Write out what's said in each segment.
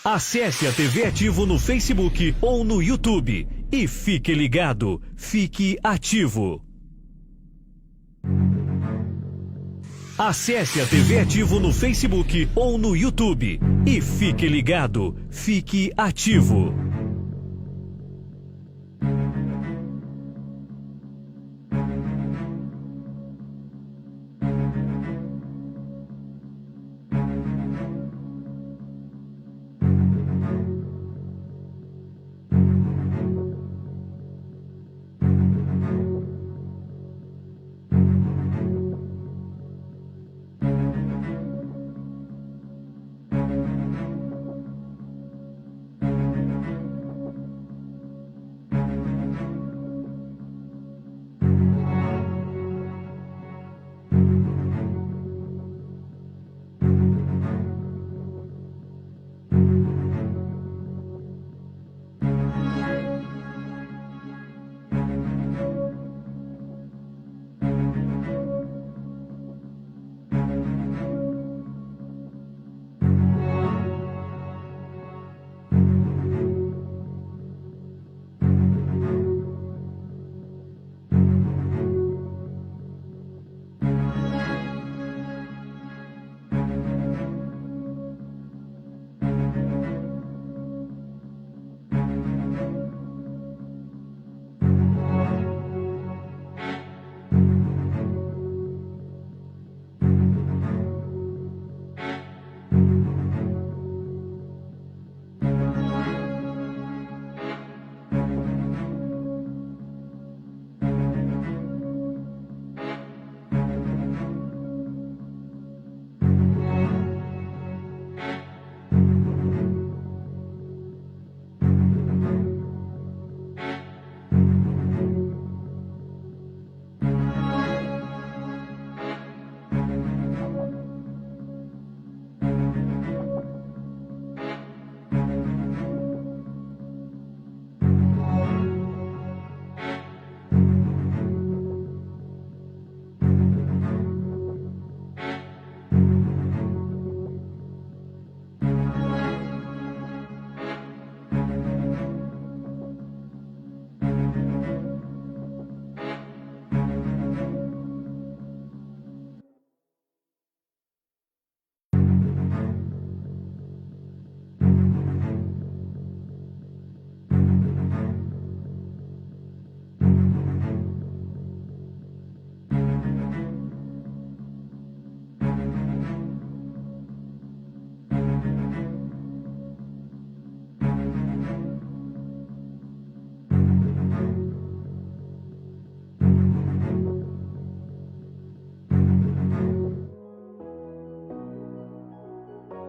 Acesse a TV Ativo no Facebook ou no YouTube e fique ligado, fique ativo. Acesse a TV Ativo no Facebook ou no YouTube e fique ligado, fique ativo.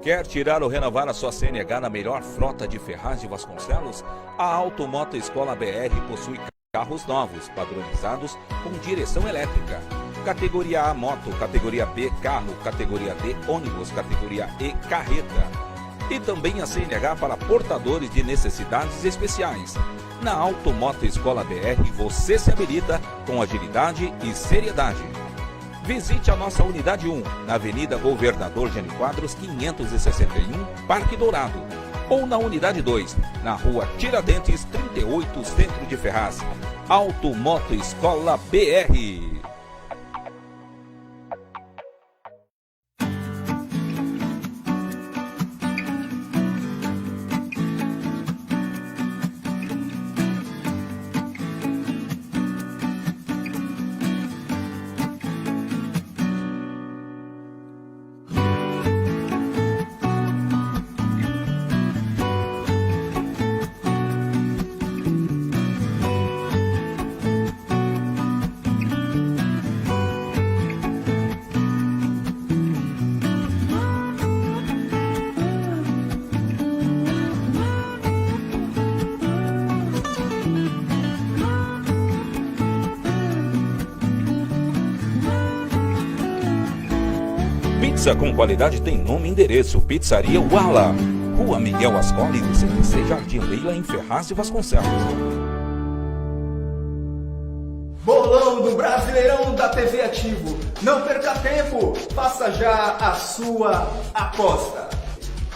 Quer tirar ou renovar a sua CNH na melhor frota de Ferraz de Vasconcelos? A Automoto Escola BR possui carros novos, padronizados com direção elétrica. Categoria A moto, categoria B carro, categoria D ônibus, categoria E carreta. E também a CNH para portadores de necessidades especiais. Na Automoto Escola BR você se habilita com agilidade e seriedade. Visite a nossa Unidade 1, na Avenida Governador Jânio Quadros, 561, Parque Dourado. Ou na Unidade 2, na Rua Tiradentes, 38, Centro de Ferraz. Automoto Escola BR. Pizza com qualidade tem nome e endereço. Pizzaria Uala, Rua Miguel Ascoli, do CTC Jardim Leila, em Ferraz de Vasconcelos. Bolão do Brasileirão da TV Ativo. Não perca tempo, faça já a sua aposta.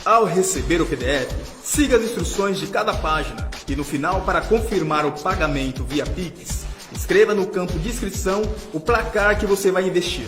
Ao receber o PDF, siga as instruções de cada página e no final, para confirmar o pagamento via Pix, escreva no campo de inscrição o placar que você vai investir.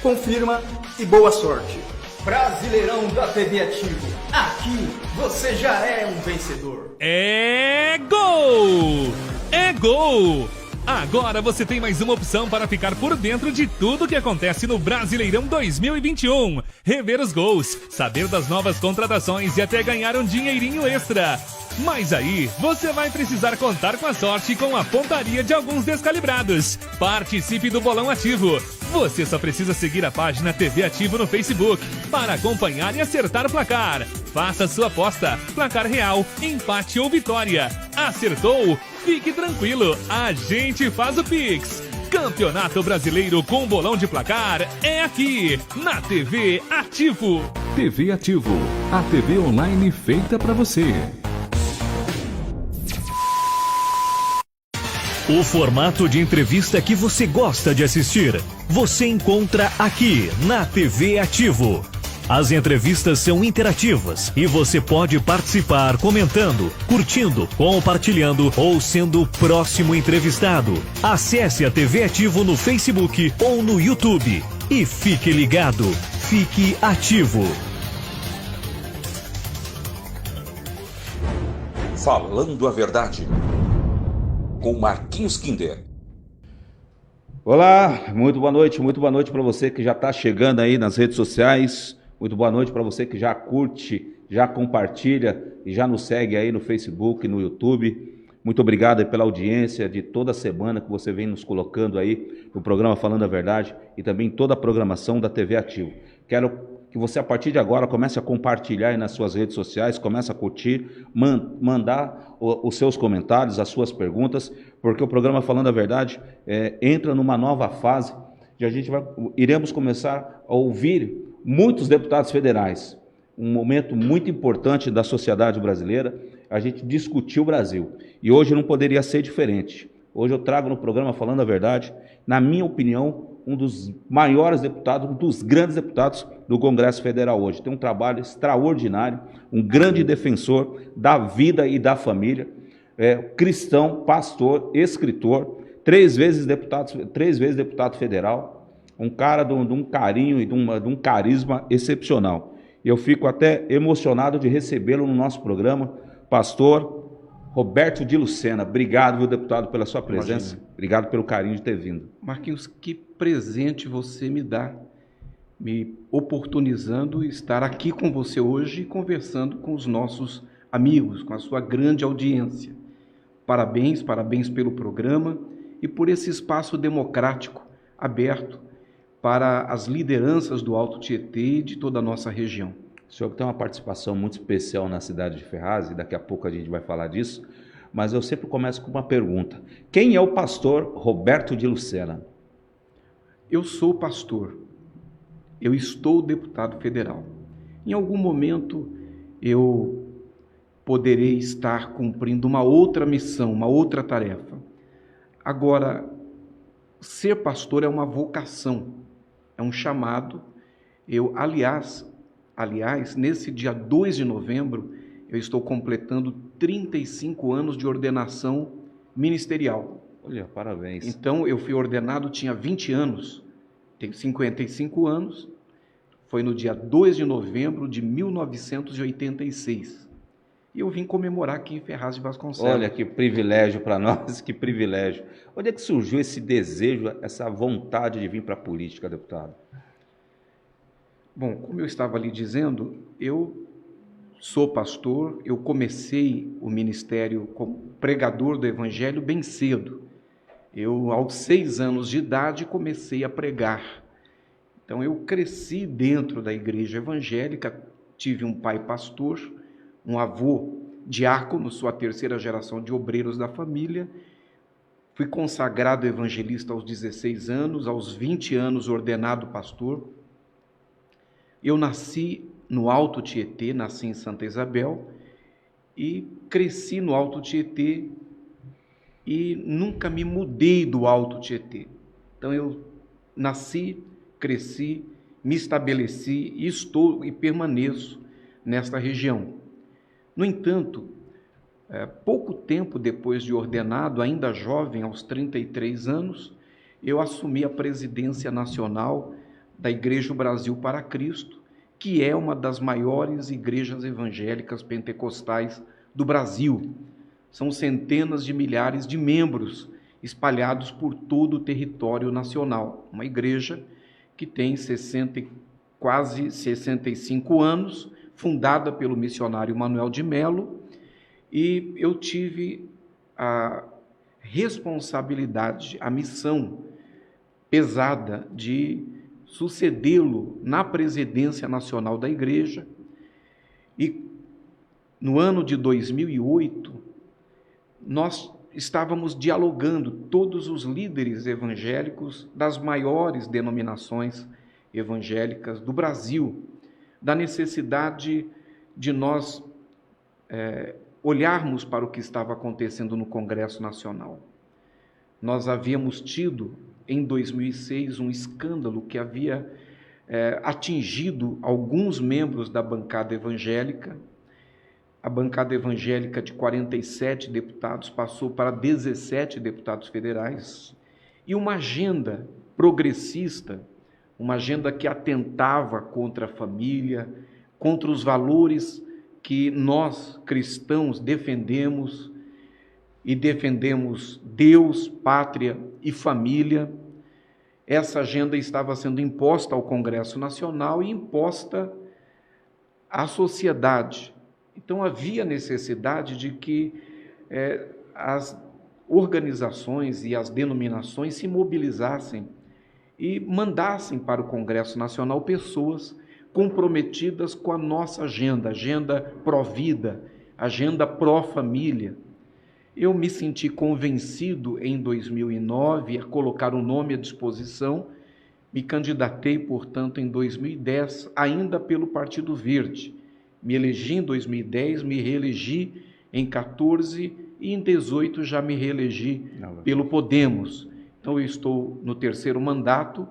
Confirma e boa sorte! Brasileirão da TV Ativo, aqui você já é um vencedor. É gol! É gol! Agora você tem mais uma opção para ficar por dentro de tudo que acontece no Brasileirão 2021. Rever os gols, saber das novas contratações e até ganhar um dinheirinho extra. Mas aí, você vai precisar contar com a sorte e com a pontaria de alguns descalibrados. Participe do Bolão Ativo. Você só precisa seguir a página TV Ativo no Facebook para acompanhar e acertar o placar. Faça sua aposta, placar real, empate ou vitória. Acertou? Fique tranquilo, a gente faz o Pix. Campeonato Brasileiro com bolão de placar é aqui, na TV Ativo. TV Ativo, a TV online feita pra você. O formato de entrevista que você gosta de assistir, você encontra aqui na TV Ativo. As entrevistas são interativas e você pode participar comentando, curtindo, compartilhando ou sendo o próximo entrevistado. Acesse a TV Ativo no Facebook ou no YouTube e fique ligado, fique ativo. Falando a Verdade, com Marquinhos Kinder. Olá, muito boa noite para você que já está chegando aí nas redes sociais. Muito boa noite para você que já curte, já compartilha e já nos segue aí no Facebook, no YouTube. Muito obrigado aí pela audiência de toda semana que você vem nos colocando aí no programa Falando a Verdade e também toda a programação da TV Ativo. Quero que você, a partir de agora, comece a compartilhar aí nas suas redes sociais, comece a curtir, mandar os seus comentários, as suas perguntas, porque o programa Falando a Verdade entra numa nova fase e iremos começar a ouvir muitos deputados federais. Um momento muito importante da sociedade brasileira, a gente discutir o Brasil. E hoje não poderia ser diferente. Hoje eu trago no programa Falando a Verdade, na minha opinião, um dos maiores deputados, um dos grandes deputados do Congresso Federal hoje. Tem um trabalho extraordinário, um grande defensor da vida e da família, cristão, pastor, escritor, três vezes deputado federal, um cara de um carinho e de um carisma excepcional. Eu fico até emocionado de recebê-lo no nosso programa, pastor Roberto de Lucena. Obrigado, viu, deputado, pela sua presença. Imagina. Obrigado pelo carinho de ter vindo. Marquinhos, que presente você me dá, me oportunizando estar aqui com você hoje, conversando com os nossos amigos, com a sua grande audiência. Parabéns pelo programa e por esse espaço democrático, aberto, para as lideranças do Alto Tietê e de toda a nossa região. O senhor tem uma participação muito especial na cidade de Ferraz, e daqui a pouco a gente vai falar disso, mas eu sempre começo com uma pergunta. Quem é o pastor Roberto de Lucena? Eu sou pastor, eu estou deputado federal. Em algum momento eu poderei estar cumprindo uma outra missão, uma outra tarefa. Agora, ser pastor é uma vocação, é um chamado. Eu, aliás, nesse dia 2 de novembro, eu estou completando 35 anos de ordenação ministerial. Olha, parabéns. Então, eu fui ordenado, tinha 20 anos, tenho 55 anos, foi no dia 2 de novembro de 1986. E eu vim comemorar aqui em Ferraz de Vasconcelos. Olha, que privilégio para nós, que privilégio. Onde é que surgiu esse desejo, essa vontade de vir para a política, deputado? Bom, como eu estava ali dizendo, eu sou pastor, eu comecei o ministério como pregador do Evangelho bem cedo. Eu, aos 6 anos de idade, comecei a pregar. Então, eu cresci dentro da igreja evangélica, tive um pai pastor, um avô diácono, sou a 3ª geração de obreiros da família. Fui consagrado evangelista aos 16 anos, aos 20 anos ordenado pastor. Eu nasci no Alto Tietê, nasci em Santa Isabel e cresci no Alto Tietê e nunca me mudei do Alto Tietê. Então eu nasci, cresci, me estabeleci e estou e permaneço nesta região. No entanto, pouco tempo depois de ordenado, ainda jovem, aos 33 anos, eu assumi a presidência nacional da Igreja Brasil para Cristo, que é uma das maiores igrejas evangélicas pentecostais do Brasil. São centenas de milhares de membros espalhados por todo o território nacional. Uma igreja que tem quase 65 anos, fundada pelo missionário Manuel de Melo, e eu tive a responsabilidade, a missão pesada de sucedê-lo na presidência nacional da igreja. E no ano de 2008, nós estávamos dialogando, todos os líderes evangélicos das maiores denominações evangélicas do Brasil, da necessidade de nós olharmos para o que estava acontecendo no Congresso Nacional. Nós havíamos tido, em 2006, um escândalo que havia atingido alguns membros da bancada evangélica. A bancada evangélica de 47 deputados passou para 17 deputados federais, e uma agenda progressista, uma agenda que atentava contra a família, contra os valores que nós, cristãos, defendemos, e defendemos Deus, pátria e família. Essa agenda estava sendo imposta ao Congresso Nacional e imposta à sociedade. Então havia necessidade de que as organizações e as denominações se mobilizassem e mandassem para o Congresso Nacional pessoas comprometidas com a nossa agenda, agenda pró-vida, agenda pró-família. Eu me senti convencido em 2009 a colocar o nome à disposição, me candidatei, portanto, em 2010, ainda pelo Partido Verde. Me elegi em 2010, me reelegi em 14 e em 18 já me reelegi pelo Podemos. Então eu estou no 3º mandato,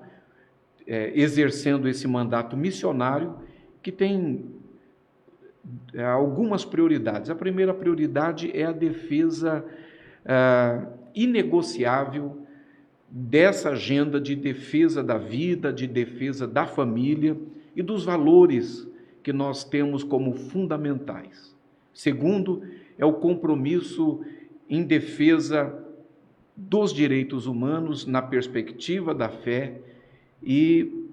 exercendo esse mandato missionário, que tem algumas prioridades. A primeira prioridade é a defesa inegociável dessa agenda de defesa da vida, de defesa da família e dos valores que nós temos como fundamentais. Segundo, é o compromisso em defesa dos direitos humanos na perspectiva da fé e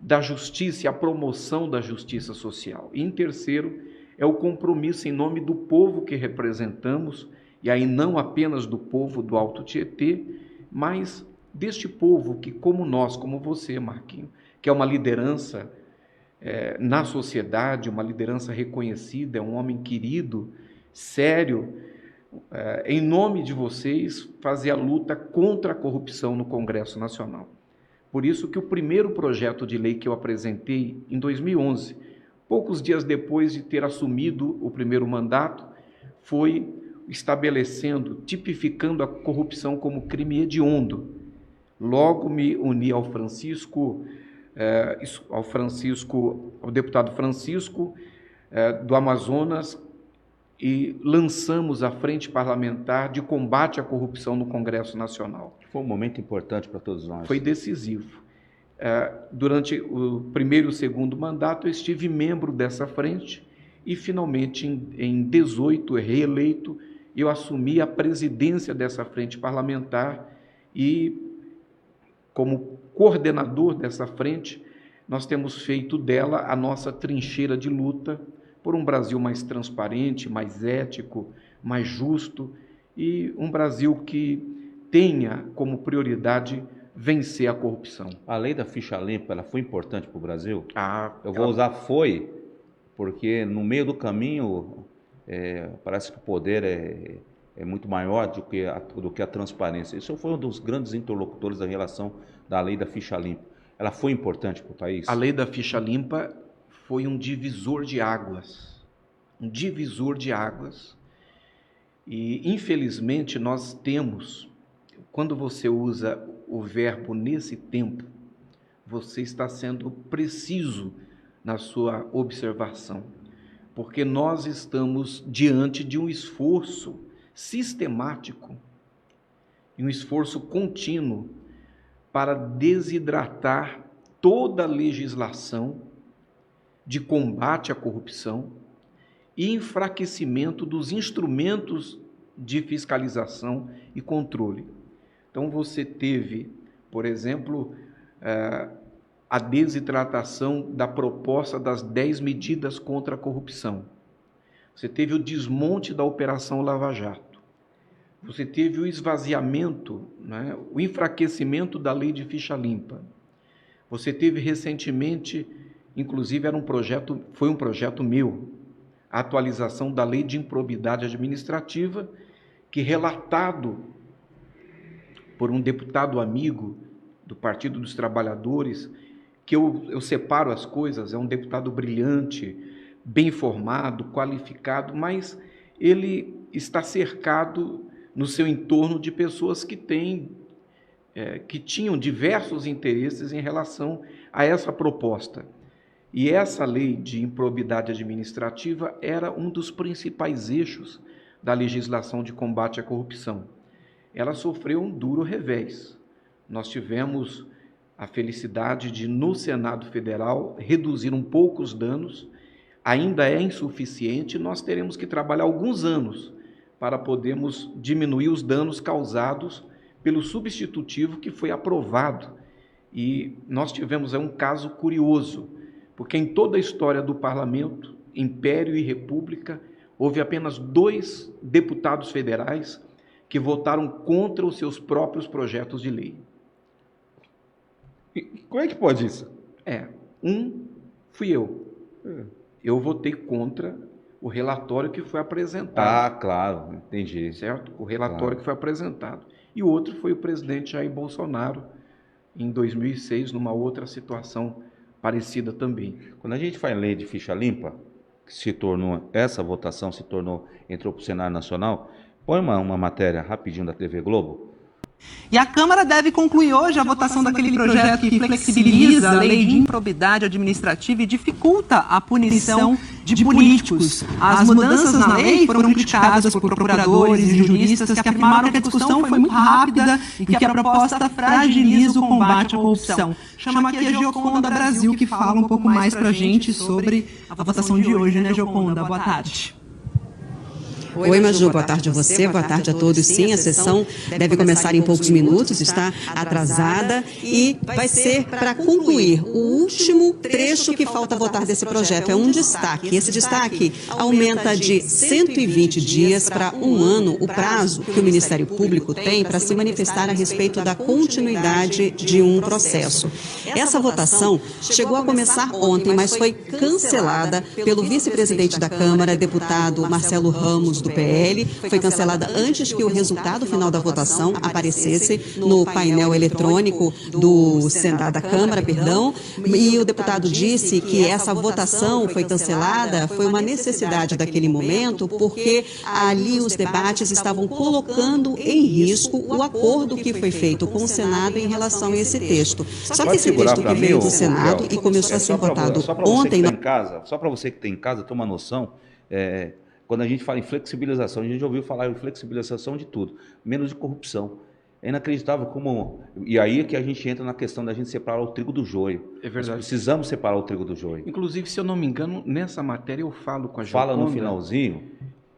da justiça, a promoção da justiça social. E em terceiro, é o compromisso em nome do povo que representamos, e aí não apenas do povo do Alto Tietê, mas deste povo que, como nós, como você, Marquinho, que é uma liderança na sociedade, uma liderança reconhecida, é um homem querido, sério, em nome de vocês, fazer a luta contra a corrupção no Congresso Nacional. Por isso que o primeiro projeto de lei que eu apresentei em 2011, poucos dias depois de ter assumido o primeiro mandato, foi estabelecendo, tipificando a corrupção como crime hediondo. Logo me uni ao deputado Francisco do Amazonas, e lançamos a Frente Parlamentar de Combate à Corrupção no Congresso Nacional. Foi um momento importante para todos nós. Foi decisivo. Durante o primeiro e o segundo mandato, eu estive membro dessa frente e, finalmente, em 18, reeleito, eu assumi a presidência dessa frente parlamentar e, como coordenador dessa frente, nós temos feito dela a nossa trincheira de luta por um Brasil mais transparente, mais ético, mais justo, e um Brasil que tenha como prioridade vencer a corrupção. A lei da ficha limpa, ela foi importante para o Brasil? Eu vou usar foi, porque no meio do caminho parece que o poder é muito maior do que a transparência. Isso foi um dos grandes interlocutores da relação da lei da ficha limpa. Ela foi importante para o país? A lei da ficha limpa foi um divisor de águas, e infelizmente nós temos, quando você usa o verbo nesse tempo, você está sendo preciso na sua observação, porque nós estamos diante de um esforço sistemático e um esforço contínuo para desidratar toda a legislação de combate à corrupção e enfraquecimento dos instrumentos de fiscalização e controle. Então, você teve, por exemplo, a desidratação da proposta das 10 medidas contra a corrupção. Você teve o desmonte da Operação Lava Jato. Você teve o esvaziamento, né, o enfraquecimento da lei de ficha limpa. Você teve recentemente, inclusive foi um projeto meu, a atualização da lei de improbidade administrativa, que, relatado por um deputado amigo do Partido dos Trabalhadores, que eu separo as coisas, é um deputado brilhante, bem informado, qualificado, mas ele está cercado no seu entorno de pessoas que tinham diversos interesses em relação a essa proposta. E essa lei de improbidade administrativa era um dos principais eixos da legislação de combate à corrupção. Ela sofreu um duro revés. Nós tivemos a felicidade de, no Senado Federal, reduzir um pouco os danos. Ainda é insuficiente, nós teremos que trabalhar alguns anos para podermos diminuir os danos causados pelo substitutivo que foi aprovado. E nós tivemos um caso curioso, porque em toda a história do Parlamento, Império e República, houve apenas 2 deputados federais que votaram contra os seus próprios projetos de lei. E como é que pode isso? Fui eu. Eu votei contra o relatório que foi apresentado. Ah, claro, entendi. Certo? O relatório que foi apresentado. E o outro foi o presidente Jair Bolsonaro, em 2006, numa outra situação parecida também. Quando a gente faz lei de ficha limpa, essa votação entrou para o Senado Nacional, põe uma matéria rapidinho da TV Globo. E a Câmara deve concluir hoje a votação daquele projeto que flexibiliza a lei de improbidade administrativa e dificulta a punição de políticos. As mudanças na lei foram criticadas por procuradores e juristas que afirmaram que a discussão foi muito rápida e que a proposta fragiliza o combate à corrupção. Chama aqui a Gioconda Brasil, que fala um pouco mais para a gente sobre a votação de hoje, né, Gioconda? Boa tarde. Oi, Maju, boa tarde a você, boa tarde a todos. Sim, a sessão deve começar em poucos minutos, está atrasada e vai ser para concluir o último trecho que falta votar desse projeto. É um destaque. Esse destaque aumenta de 120 dias para 1 ano o prazo que o Ministério Público tem para se manifestar a respeito da continuidade de um processo. Essa votação chegou a começar ontem, mas foi cancelada pelo vice-presidente da Câmara, deputado Marcelo Ramos, do PL, foi cancelada antes que o resultado final da votação aparecesse no painel eletrônico da Câmara, e o deputado disse que essa votação foi cancelada, foi uma necessidade daquele momento, porque ali os debates estavam colocando em risco o acordo que foi feito com o Senado em relação a esse texto. Só que esse texto que veio do Senado e começou a ser votado ontem... Só para você que tem em casa ter uma noção... Quando a gente fala em flexibilização, a gente já ouviu falar em flexibilização de tudo, menos de corrupção. É inacreditável como... E aí é que a gente entra na questão da gente separar o trigo do joio. É verdade. Nós precisamos separar o trigo do joio. Inclusive, se eu não me engano, nessa matéria eu falo com a Gioconda. Fala no finalzinho.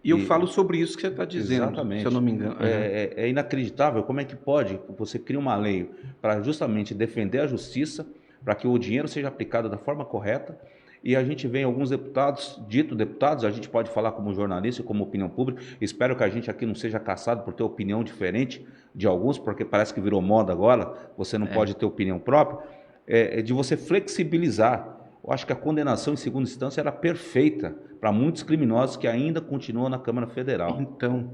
E eu falo sobre isso que você está dizendo, exatamente. Se eu não me engano. É inacreditável como é que pode você criar uma lei para justamente defender a justiça, para que o dinheiro seja aplicado da forma correta. E a gente vê alguns deputados, a gente pode falar como jornalista e como opinião pública, espero que a gente aqui não seja caçado por ter opinião diferente de alguns, porque parece que virou moda agora, você não pode ter opinião própria, de você flexibilizar. Eu acho que a condenação em segunda instância era perfeita para muitos criminosos que ainda continuam na Câmara Federal. Então...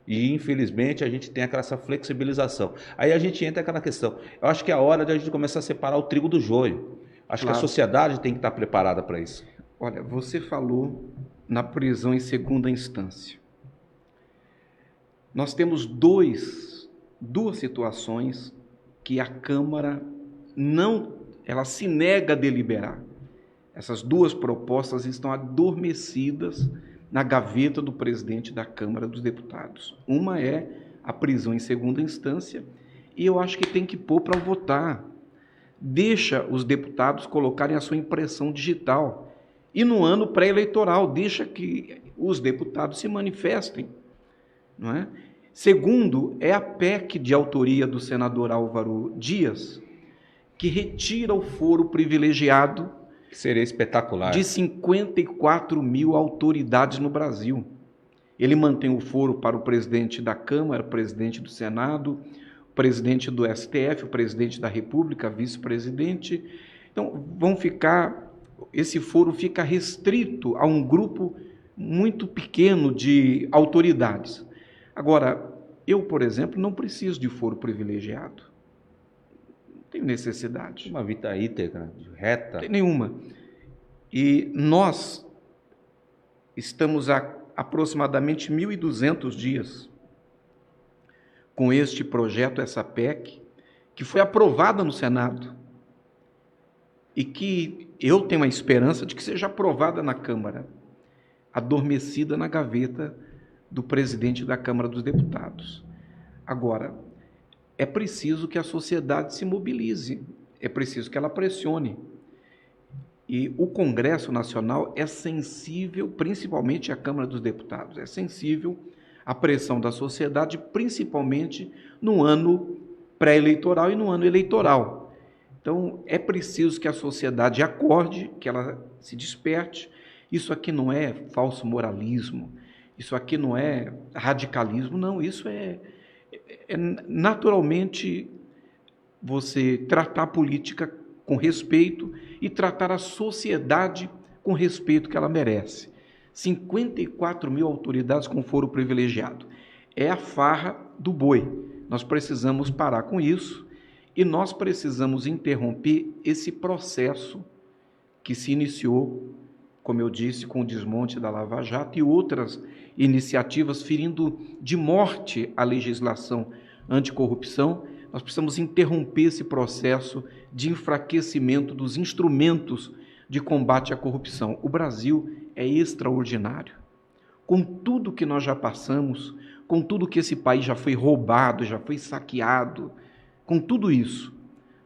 E, infelizmente, a gente tem essa flexibilização. Aí a gente entra naquela questão. Eu acho que é a hora de a gente começar a separar o trigo do joio. Acho que a sociedade tem que estar preparada para isso. Olha, você falou na prisão em segunda instância. Nós temos duas situações que a Câmara ela se nega a deliberar. Essas duas propostas estão adormecidas na gaveta do presidente da Câmara dos Deputados. Uma é a prisão em segunda instância, e eu acho que tem que pôr para votar. Deixa os deputados colocarem a sua impressão digital. E no ano pré-eleitoral, deixa que os deputados se manifestem. Não é? Segundo, é a PEC de autoria do senador Álvaro Dias, que retira o foro privilegiado Que seria espetacular. de 54 mil autoridades no Brasil. Ele mantém o foro para o presidente da Câmara, presidente do Senado, presidente do STF, o presidente da República, vice-presidente. Então, esse foro fica restrito a um grupo muito pequeno de autoridades. Agora, eu, por exemplo, não preciso de foro privilegiado. Não tenho necessidade. Uma vida íntegra, reta. Não tem nenhuma. E nós estamos há aproximadamente 1.200 dias com este projeto, essa PEC, que foi aprovada no Senado e que eu tenho a esperança de que seja aprovada na Câmara, adormecida na gaveta do presidente da Câmara dos Deputados. Agora, é preciso que a sociedade se mobilize, é preciso que ela pressione. E o Congresso Nacional é sensível, principalmente a Câmara dos Deputados, é sensível à pressão da sociedade, principalmente no ano pré-eleitoral e no ano eleitoral. Então, é preciso que a sociedade acorde, que ela se desperte. Isso aqui não é falso moralismo, isso aqui não é radicalismo, não, isso é naturalmente você tratar a política com respeito e tratar a sociedade com respeito que ela merece. 54 mil autoridades com foro privilegiado. É a farra do boi. Nós precisamos parar com isso e nós precisamos interromper esse processo que se iniciou, como eu disse, com o desmonte da Lava Jato e outras iniciativas ferindo de morte a legislação anticorrupção. Nós precisamos interromper esse processo de enfraquecimento dos instrumentos de combate à corrupção. O Brasil é extraordinário. Com tudo que nós já passamos, com tudo que esse país já foi roubado, já foi saqueado, com tudo isso,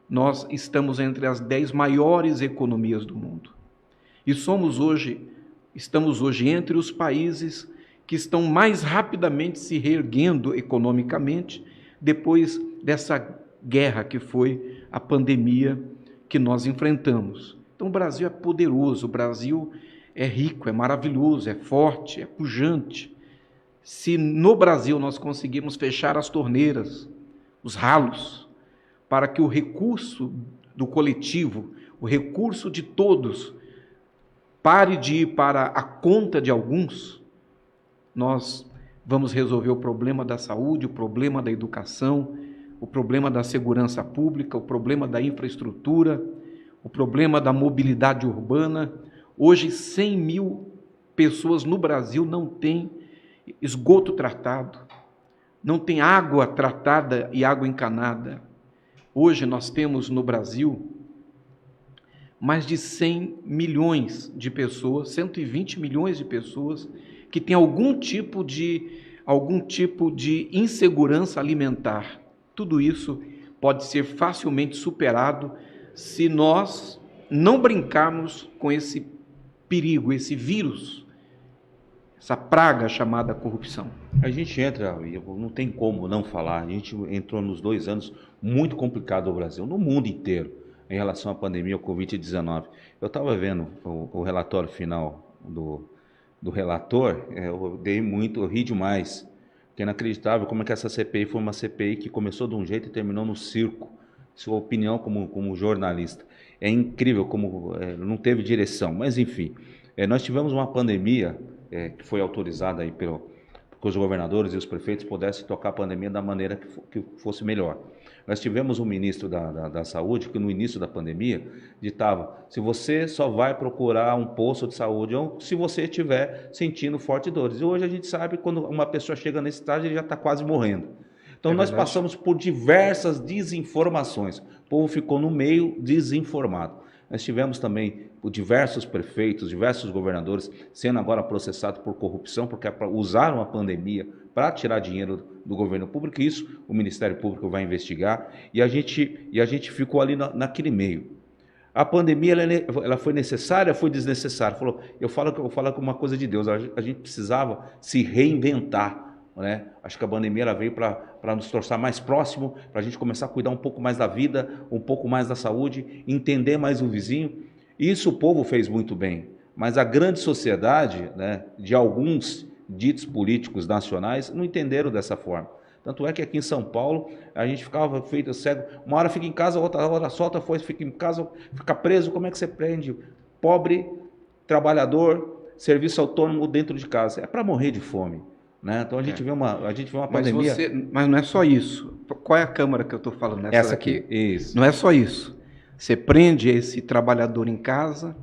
nós estamos entre as 10 maiores economias do mundo. E estamos hoje entre os países que estão mais rapidamente se reerguendo economicamente depois dessa guerra que foi a pandemia que nós enfrentamos. Então o Brasil é poderoso, o Brasil é rico, é maravilhoso, é forte, é pujante. Se no Brasil nós conseguirmos fechar as torneiras, os ralos, para que o recurso do coletivo, o recurso de todos, pare de ir para a conta de alguns, nós vamos resolver o problema da saúde, o problema da educação, o problema da segurança pública, o problema da infraestrutura, o problema da mobilidade urbana. Hoje, 100 mil pessoas no Brasil não têm esgoto tratado, não tem água tratada e água encanada. Hoje nós temos no Brasil mais de 100 milhões de pessoas, 120 milhões de pessoas que têm algum tipo de insegurança alimentar. Tudo isso pode ser facilmente superado se nós não brincarmos com esse perigo, esse vírus, essa praga chamada corrupção. A gente entra, não tem como não falar, a gente entrou nos 2 anos muito complicados do Brasil, no mundo inteiro, em relação à pandemia, ao Covid-19. Eu estava vendo o relatório final do relator, eu ri demais, porque é inacreditável como é que essa CPI foi uma CPI que começou de um jeito e terminou no circo. Sua opinião como jornalista. É incrível como não teve direção, mas enfim, nós tivemos uma pandemia que foi autorizada aí que os governadores e os prefeitos pudessem tocar a pandemia da maneira que fosse melhor. Nós tivemos um ministro da Saúde que no início da pandemia ditava: se você só vai procurar um posto de saúde ou se você estiver sentindo fortes dores. E hoje a gente sabe que quando uma pessoa chega nesse estágio, ele já está quase morrendo. Então nós passamos por diversas desinformações. O povo ficou no meio desinformado. Nós tivemos também diversos prefeitos, diversos governadores sendo agora processados por corrupção, porque usaram a pandemia para tirar dinheiro do governo público, e isso o Ministério Público vai investigar, e a gente ficou ali naquele meio. A pandemia ela foi necessária, foi desnecessária? Eu falo com uma coisa de Deus, a gente precisava se reinventar. Né? Acho que a pandemia ela veio para nos tornar mais próximo, para a gente começar a cuidar um pouco mais da vida, um pouco mais da saúde, entender mais o vizinho. Isso o povo fez muito bem, mas a grande sociedade, né, de alguns ditos políticos nacionais não entenderam dessa forma. Tanto é que aqui em São Paulo a gente ficava feito cego, uma hora fica em casa, outra hora solta, fica em casa, fica preso. Como é que você prende pobre, trabalhador, serviço autônomo dentro de casa? É para morrer de fome. Né? Então a gente vê uma pandemia. Mas não é só isso. Qual é a Câmara que eu estou falando? Essa aqui. Isso. Não é só isso. Você prende esse trabalhador em casa,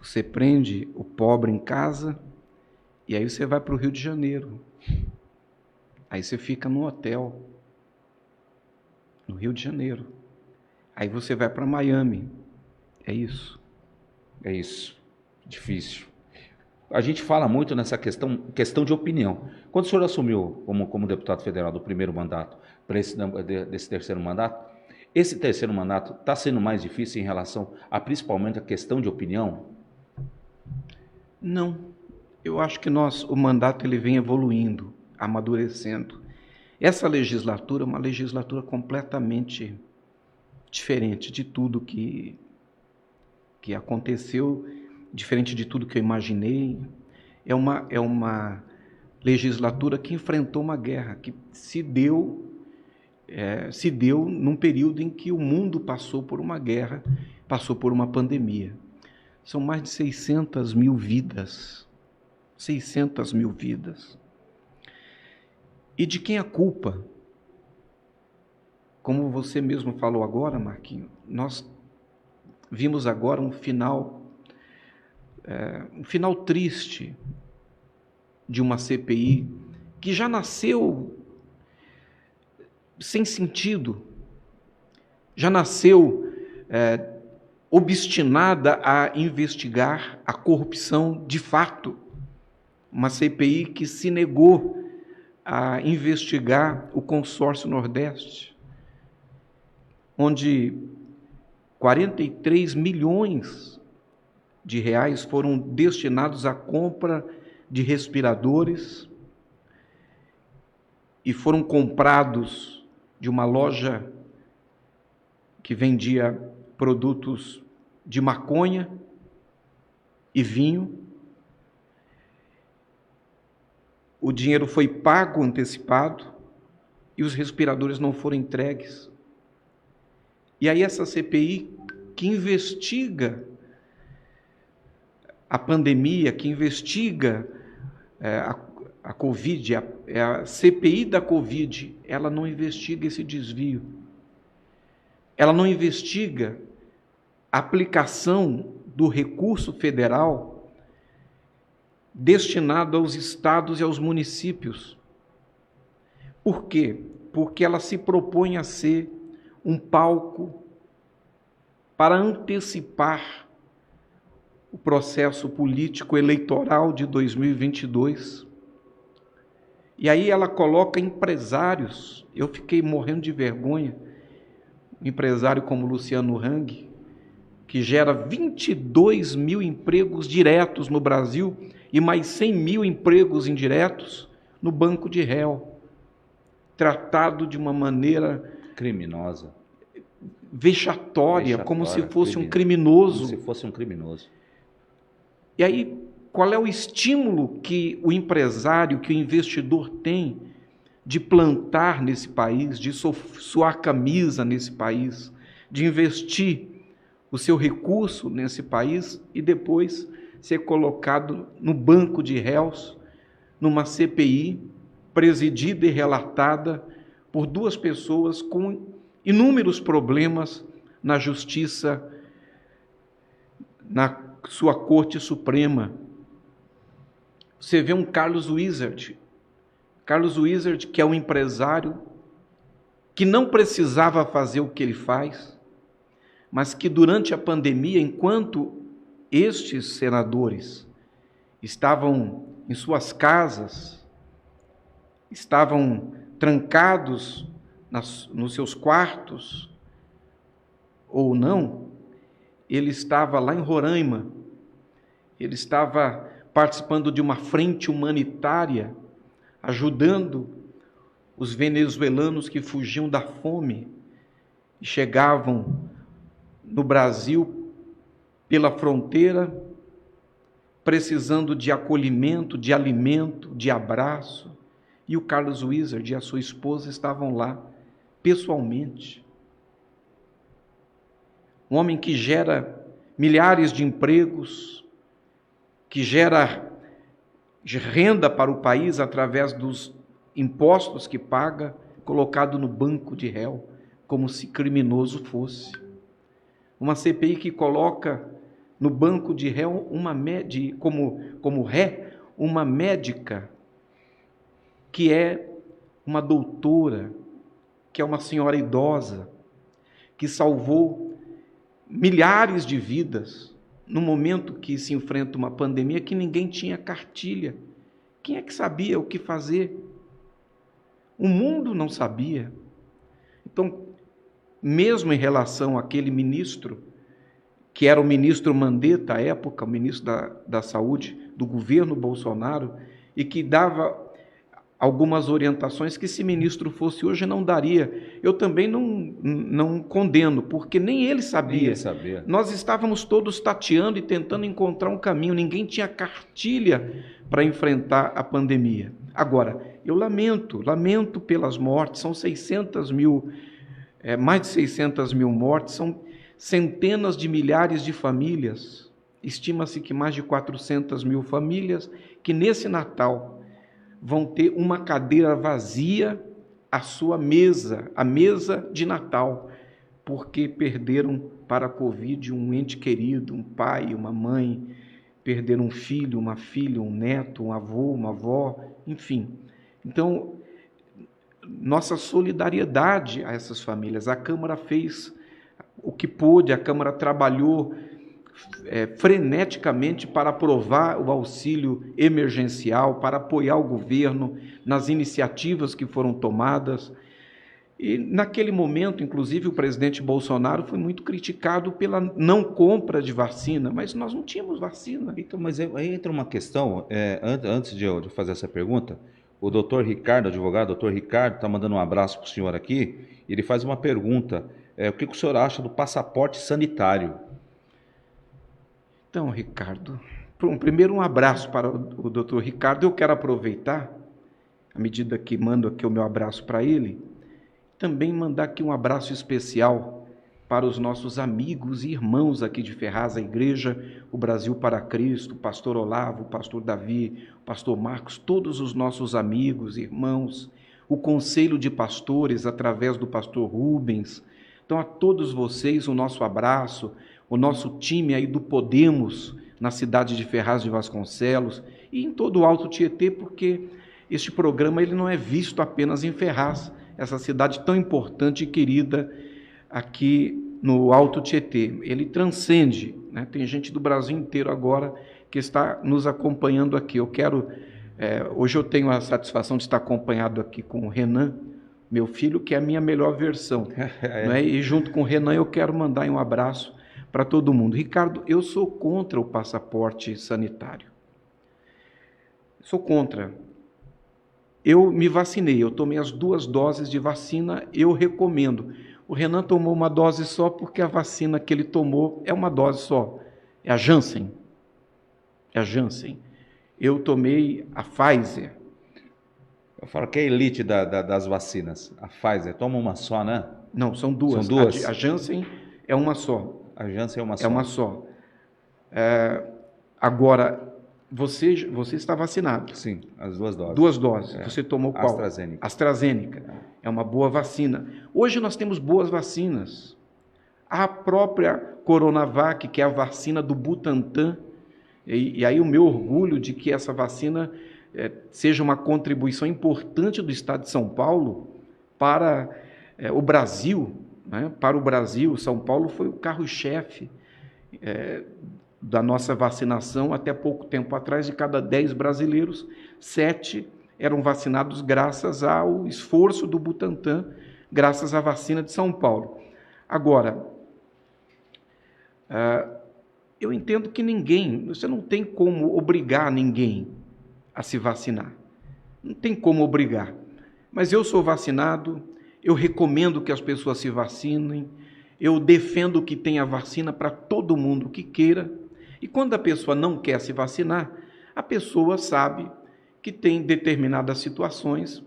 você prende o pobre em casa, e aí você vai para o Rio de Janeiro. Aí você fica no hotel, no Rio de Janeiro. Aí você vai para Miami. É isso. É isso. Difícil. A gente fala muito nessa questão de opinião. Quando o senhor assumiu como deputado federal do primeiro mandato para desse terceiro mandato, esse terceiro mandato está sendo mais difícil em relação a principalmente a questão de opinião? Não. Eu acho que o mandato ele vem evoluindo, amadurecendo. Essa legislatura é uma legislatura completamente diferente de tudo que aconteceu, diferente de tudo que eu imaginei. É uma legislatura que enfrentou uma guerra, que se deu num período em que o mundo passou por uma guerra, passou por uma pandemia. São mais de 600 mil vidas. 600 mil vidas. E de quem a culpa? Como você mesmo falou agora, Marquinhos, nós vimos agora um final triste de uma CPI que já nasceu sem sentido, já nasceu obstinada a investigar a corrupção de fato. Uma CPI que se negou a investigar o consórcio Nordeste, onde 43 milhões de reais foram destinados à compra de respiradores e foram comprados de uma loja que vendia produtos de maconha e vinho. O dinheiro foi pago antecipado e os respiradores não foram entregues. E aí essa CPI que investiga a pandemia, que investiga a Covid, a CPI da Covid, ela não investiga esse desvio. Ela não investiga a aplicação do recurso federal destinado aos estados e aos municípios. Por quê? Porque ela se propõe a ser um palco para antecipar o processo político eleitoral de 2022. E aí ela coloca empresários. Eu fiquei morrendo de vergonha. Um empresário como Luciano Hang, que gera 22 mil empregos diretos no Brasil e mais 100 mil empregos indiretos no banco de réu, tratado de uma maneira criminosa, vexatória, como se fosse um criminoso. Como se fosse um criminoso. E aí, qual é o estímulo que o empresário, que o investidor tem de plantar nesse país, de suar camisa nesse país, de investir o seu recurso nesse país e depois ser colocado no banco de réus, numa CPI presidida e relatada por duas pessoas com inúmeros problemas na justiça, na sua Corte Suprema. Você vê um Carlos Wizard, que é um empresário que não precisava fazer o que ele faz, mas que durante a pandemia, enquanto estes senadores estavam em suas casas, estavam trancados nos seus quartos, ou não, ele estava lá em Roraima, ele estava participando de uma frente humanitária, ajudando os venezuelanos que fugiam da fome e chegavam no Brasil pela fronteira, precisando de acolhimento, de alimento, de abraço. E o Carlos Wizard e a sua esposa estavam lá, pessoalmente. Um homem que gera milhares de empregos, que gera renda para o país através dos impostos que paga, colocado no banco de réu, como se criminoso fosse. Uma CPI que coloca no banco de réu como ré uma médica que é uma doutora, que é uma senhora idosa, que salvou milhares de vidas no momento que se enfrenta uma pandemia que ninguém tinha cartilha. Quem é que sabia o que fazer? O mundo não sabia. Então, mesmo em relação àquele ministro, que era o ministro Mandetta à época, o ministro da Saúde do governo Bolsonaro, e que dava algumas orientações que, se ministro fosse hoje, não daria. Eu também não condeno, porque nem ele sabia. Nós estávamos todos tateando e tentando encontrar um caminho, ninguém tinha cartilha para enfrentar a pandemia. Agora, eu lamento pelas mortes, são 600 mil, mais de 600 mil mortes, são centenas de milhares de famílias, estima-se que mais de 400 mil famílias, que nesse Natal vão ter uma cadeira vazia à sua mesa, a mesa de Natal, porque perderam para a Covid um ente querido, um pai, uma mãe, perderam um filho, uma filha, um neto, um avô, uma avó, enfim. Então, nossa solidariedade a essas famílias. A Câmara fez o que pôde, a Câmara trabalhou freneticamente para aprovar o auxílio emergencial, para apoiar o governo nas iniciativas que foram tomadas. E naquele momento, inclusive, o presidente Bolsonaro foi muito criticado pela não compra de vacina, mas nós não tínhamos vacina. Então, mas aí entra uma questão, antes de eu fazer essa pergunta, o doutor Ricardo, advogado, doutor Ricardo, está mandando um abraço para o senhor aqui, ele faz uma pergunta, o que o senhor acha do passaporte sanitário? Então, Ricardo, primeiro um abraço para o doutor Ricardo. Eu quero aproveitar, à medida que mando aqui o meu abraço para ele, também mandar aqui um abraço especial para os nossos amigos e irmãos aqui de Ferraz, a Igreja, o Brasil para Cristo, o pastor Olavo, o pastor Davi, o pastor Marcos, todos os nossos amigos, irmãos, o Conselho de Pastores, através do pastor Rubens. Então, a todos vocês, o nosso abraço, o nosso time aí do Podemos, na cidade de Ferraz de Vasconcelos, e em todo o Alto Tietê, porque este programa ele não é visto apenas em Ferraz, essa cidade tão importante e querida aqui no Alto Tietê. Ele transcende, né? Tem gente do Brasil inteiro agora que está nos acompanhando aqui. Hoje eu tenho a satisfação de estar acompanhado aqui com o Renan, meu filho, que é a minha melhor versão. Né? E junto com o Renan eu quero mandar um abraço para todo mundo. Ricardo, eu sou contra o passaporte sanitário. Sou contra. Eu me vacinei, eu tomei as 2 doses de vacina, eu recomendo. O Renan tomou uma dose só porque a vacina que ele tomou é uma dose só. É a Janssen. Eu tomei a Pfizer. Eu falo que é a elite das vacinas. A Pfizer, toma uma só, né? Não, são duas. São duas? A Janssen é uma só. A Janssen é uma só. É uma só. Agora, você está vacinado. Sim, as 2 doses. 2 doses. Você tomou qual? AstraZeneca. AstraZeneca. É uma boa vacina. Hoje nós temos boas vacinas. A própria Coronavac, que é a vacina do Butantan, e aí o meu orgulho de que essa vacina seja uma contribuição importante do Estado de São Paulo para o Brasil, né? Para o Brasil, São Paulo foi o carro-chefe da nossa vacinação. Até pouco tempo atrás, de cada 10 brasileiros, 7 eram vacinados graças ao esforço do Butantan, graças à vacina de São Paulo. Agora, eu entendo que você não tem como obrigar ninguém a se vacinar. Não tem como obrigar. Mas eu sou vacinado, eu recomendo que as pessoas se vacinem, eu defendo que tenha vacina para todo mundo que queira. E quando a pessoa não quer se vacinar, a pessoa sabe que tem determinadas situações.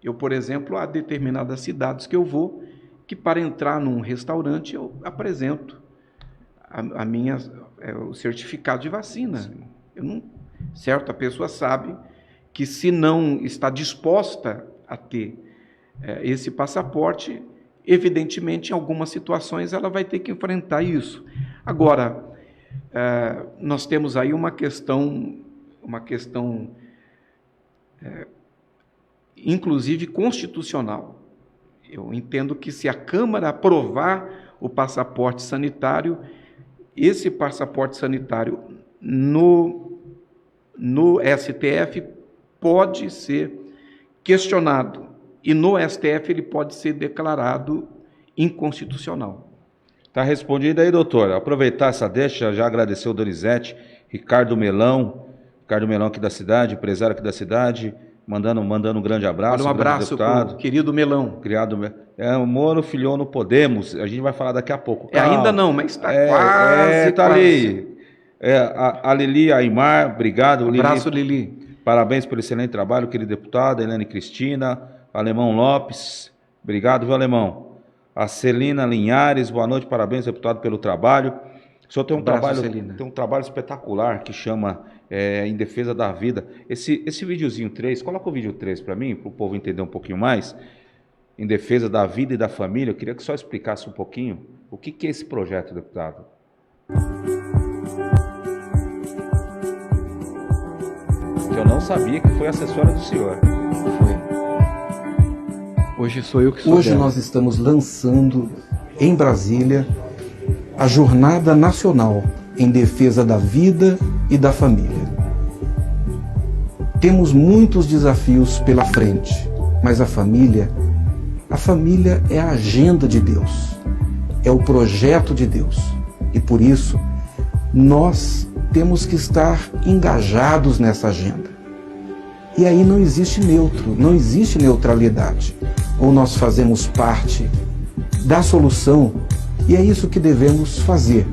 Eu, por exemplo, há determinadas cidades que eu vou, que para entrar num restaurante eu apresento o certificado de vacina. Certo? A pessoa sabe que se não está disposta a ter esse passaporte, evidentemente, em algumas situações, ela vai ter que enfrentar isso. Agora, nós temos aí uma questão inclusive constitucional. Eu entendo que se a Câmara aprovar o passaporte sanitário, esse passaporte sanitário no STF pode ser questionado e no STF ele pode ser declarado inconstitucional. Está respondido aí, doutor. Aproveitar essa deixa, já agradecer o Donizete, Ricardo Melão aqui da cidade, empresário aqui da cidade, mandando um grande abraço. Um abraço para o querido Melão. O Moro filiou no Podemos, a gente vai falar daqui a pouco. Ainda não, mas está quase. Está ali. A Lili Aymar, obrigado. Abraço, Lili. Parabéns pelo excelente trabalho, querido deputado. Helene Cristina, Alemão Lopes, obrigado, viu, Alemão? A Celina Linhares, boa noite, parabéns, deputado, pelo trabalho. O senhor tem um trabalho espetacular que chama Em Defesa da Vida. Esse videozinho 3, coloca o vídeo 3 para mim, para o povo entender um pouquinho mais. Em Defesa da Vida e da Família. Eu queria que só explicasse um pouquinho o que é esse projeto, deputado. Eu não sabia que foi assessora do senhor. Hoje sou eu que sou Hoje nós estamos lançando em Brasília a Jornada Nacional em Defesa da Vida e da Família. Temos muitos desafios pela frente, mas a família é a agenda de Deus, é o projeto de Deus. E por isso, nós temos que estar engajados nessa agenda. E aí não existe neutro, não existe neutralidade. Ou nós fazemos parte da solução, e é isso que devemos fazer,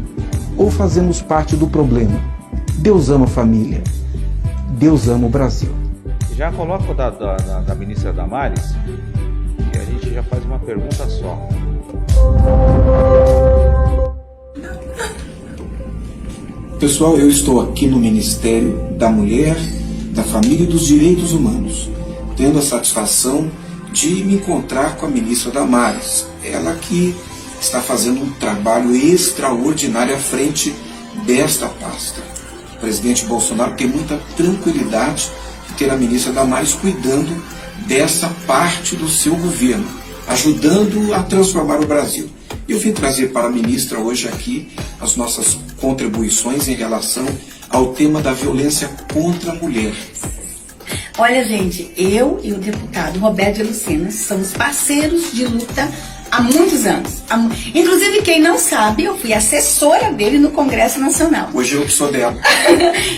ou fazemos parte do problema. Deus ama a família, Deus ama o Brasil. Já coloca o da ministra Damares, e a gente já faz uma pergunta só. Pessoal, eu estou aqui no Ministério da Mulher, da Família e dos Direitos Humanos, tendo a satisfação de me encontrar com a ministra Damares, ela que está fazendo um trabalho extraordinário à frente desta pasta. O presidente Bolsonaro tem muita tranquilidade de ter a ministra Damares cuidando dessa parte do seu governo, ajudando a transformar o Brasil. Eu vim trazer para a ministra hoje aqui as nossas contribuições em relação ao tema da violência contra a mulher. Olha, gente, eu e o deputado Roberto de Lucena somos parceiros de luta há muitos anos. Inclusive, quem não sabe, eu fui assessora dele no Congresso Nacional. Hoje eu que sou dela.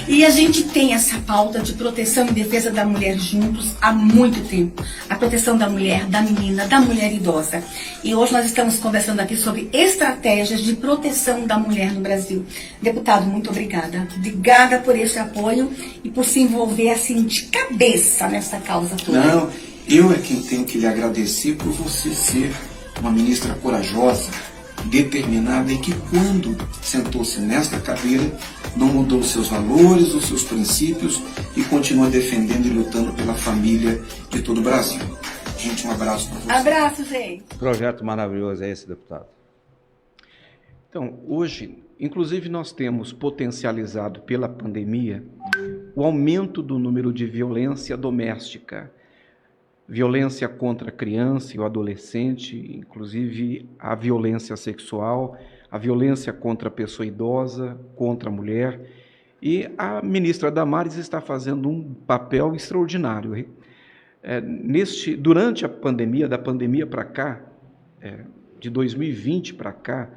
E a gente tem essa pauta de proteção e defesa da mulher juntos há muito tempo. A proteção da mulher, da menina, da mulher idosa. E hoje nós estamos conversando aqui sobre estratégias de proteção da mulher no Brasil. Deputado, muito obrigada. Obrigada por esse apoio e por se envolver assim de cabeça nessa causa toda. Não, eu é quem tenho que lhe agradecer por você ser uma ministra corajosa, determinada e que quando sentou-se nesta cadeira não mudou os seus valores, os seus princípios e continua defendendo e lutando pela família de todo o Brasil. Gente, um abraço para você. Abraço, gente. Projeto maravilhoso é esse, deputado. Então, hoje, inclusive nós temos potencializado pela pandemia o aumento do número de violência doméstica. violência contra a criança e o adolescente, inclusive a violência sexual, a violência contra a pessoa idosa, contra a mulher. E a ministra Damares está fazendo um papel extraordinário. Durante a pandemia, da pandemia para cá, de 2020 para cá,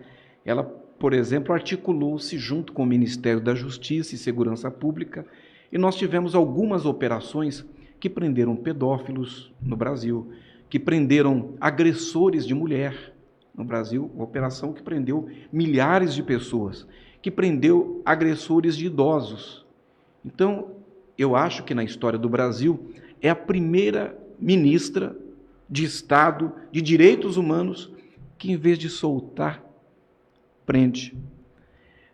ela, por exemplo, articulou-se junto com o Ministério da Justiça e Segurança Pública, e nós tivemos algumas operações que prenderam pedófilos no Brasil, que prenderam agressores de mulher no Brasil, uma operação que prendeu milhares de pessoas, que prendeu agressores de idosos. Então, eu acho que na história do Brasil é a primeira ministra de Estado de Direitos Humanos que, em vez de soltar, prende.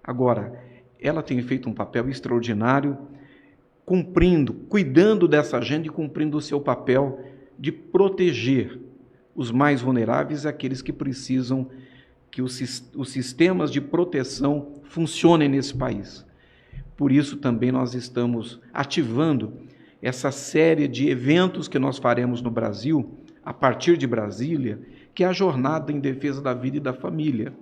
Agora, ela tem feito um papel extraordinário, cuidando dessa agenda e cumprindo o seu papel de proteger os mais vulneráveis, aqueles que precisam que os sistemas de proteção funcionem nesse país. Por isso também nós estamos ativando essa série de eventos que nós faremos no Brasil, a partir de Brasília, que é a Jornada em Defesa da Vida e da Família,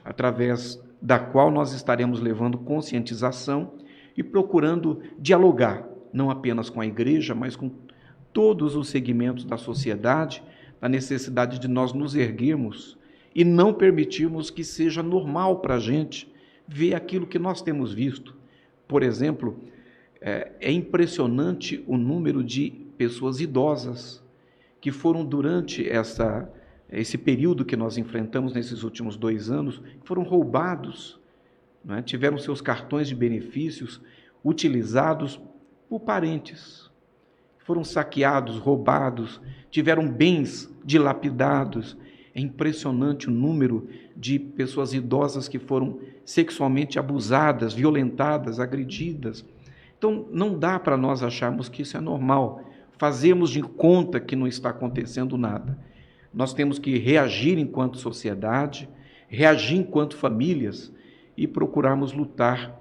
através da qual nós estaremos levando conscientização e procurando dialogar, não apenas com a igreja, mas com todos os segmentos da sociedade, da necessidade de nós nos erguermos e não permitirmos que seja normal para a gente ver aquilo que nós temos visto. Por exemplo, é impressionante o número de pessoas idosas que foram, durante esse período que nós enfrentamos nesses últimos 2 anos, foram roubados, né? Tiveram seus cartões de benefícios utilizados por parentes, foram saqueados, roubados, tiveram bens dilapidados. É impressionante o número de pessoas idosas que foram sexualmente abusadas, violentadas, agredidas. Então, não dá para nós acharmos que isso é normal, fazermos de conta que não está acontecendo nada. Nós temos que reagir enquanto sociedade, reagir enquanto famílias e procurarmos lutar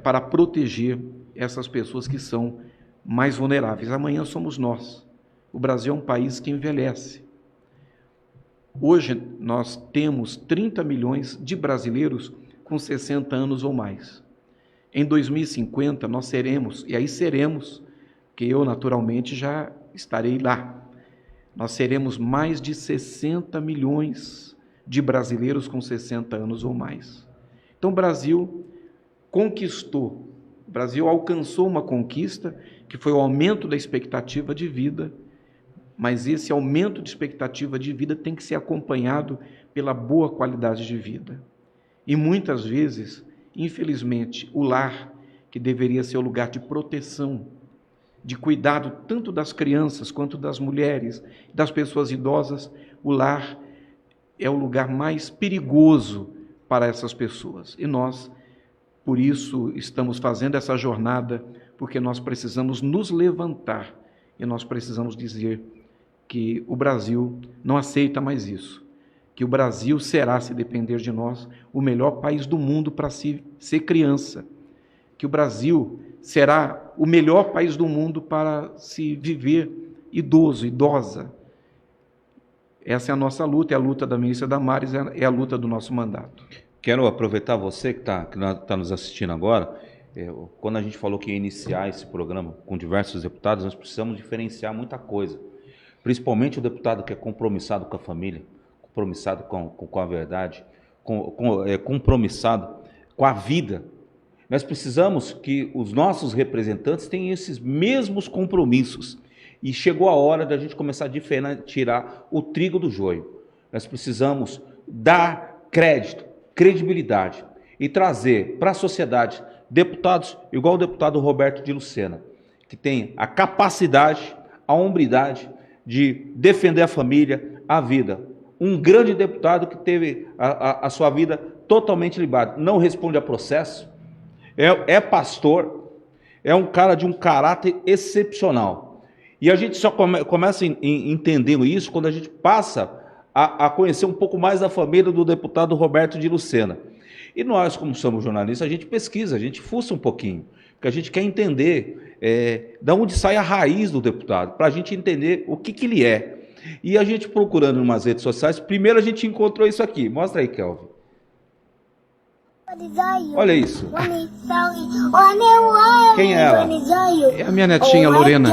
para proteger essas pessoas que são mais vulneráveis. Amanhã somos nós. O Brasil é um país que envelhece. Hoje nós temos 30 milhões de brasileiros com 60 anos ou mais. Em 2050 nós seremos, que eu naturalmente já estarei lá, nós seremos mais de 60 milhões de brasileiros com 60 anos ou mais. Então o Brasil conquistou, o Brasil alcançou uma conquista que foi o aumento da expectativa de vida, mas esse aumento de expectativa de vida tem que ser acompanhado pela boa qualidade de vida. E muitas vezes, infelizmente, o lar, que deveria ser o lugar de proteção, de cuidado tanto das crianças quanto das mulheres, das pessoas idosas, o lar é o lugar mais perigoso para essas pessoas. E nós, por isso, estamos fazendo essa jornada, porque nós precisamos nos levantar e nós precisamos dizer que o Brasil não aceita mais isso, que o Brasil será, se depender de nós, o melhor país do mundo para se ser criança, que o Brasil será o melhor país do mundo para se viver idoso, idosa. Essa é a nossa luta, é a luta da ministra Damares, é a luta do nosso mandato. Quero aproveitar você que está nos assistindo agora. Quando a gente falou que ia iniciar esse programa com diversos deputados, nós precisamos diferenciar muita coisa. Principalmente o deputado que é compromissado com a família, compromissado com a verdade, compromissado com a vida. Nós precisamos que os nossos representantes tenham esses mesmos compromissos. E chegou a hora da gente começar a tirar o trigo do joio. Nós precisamos dar crédito, credibilidade e trazer para a sociedade deputados igual o deputado Roberto de Lucena, que tem a capacidade, a hombridade de defender a família, a vida. Um grande deputado que teve a sua vida totalmente liberada, não responde a processo, é pastor, é um cara de um caráter excepcional. E a gente só começa a entender isso quando a gente passa a conhecer um pouco mais da família do deputado Roberto de Lucena. E nós, como somos jornalistas, a gente pesquisa, a gente fuça um pouquinho, porque a gente quer entender de onde sai a raiz do deputado, para a gente entender o que ele é. E a gente procurando em umas redes sociais, primeiro a gente encontrou isso aqui. Mostra aí, Kelvin. Olha isso. Quem é ela? É a minha netinha, Lorena.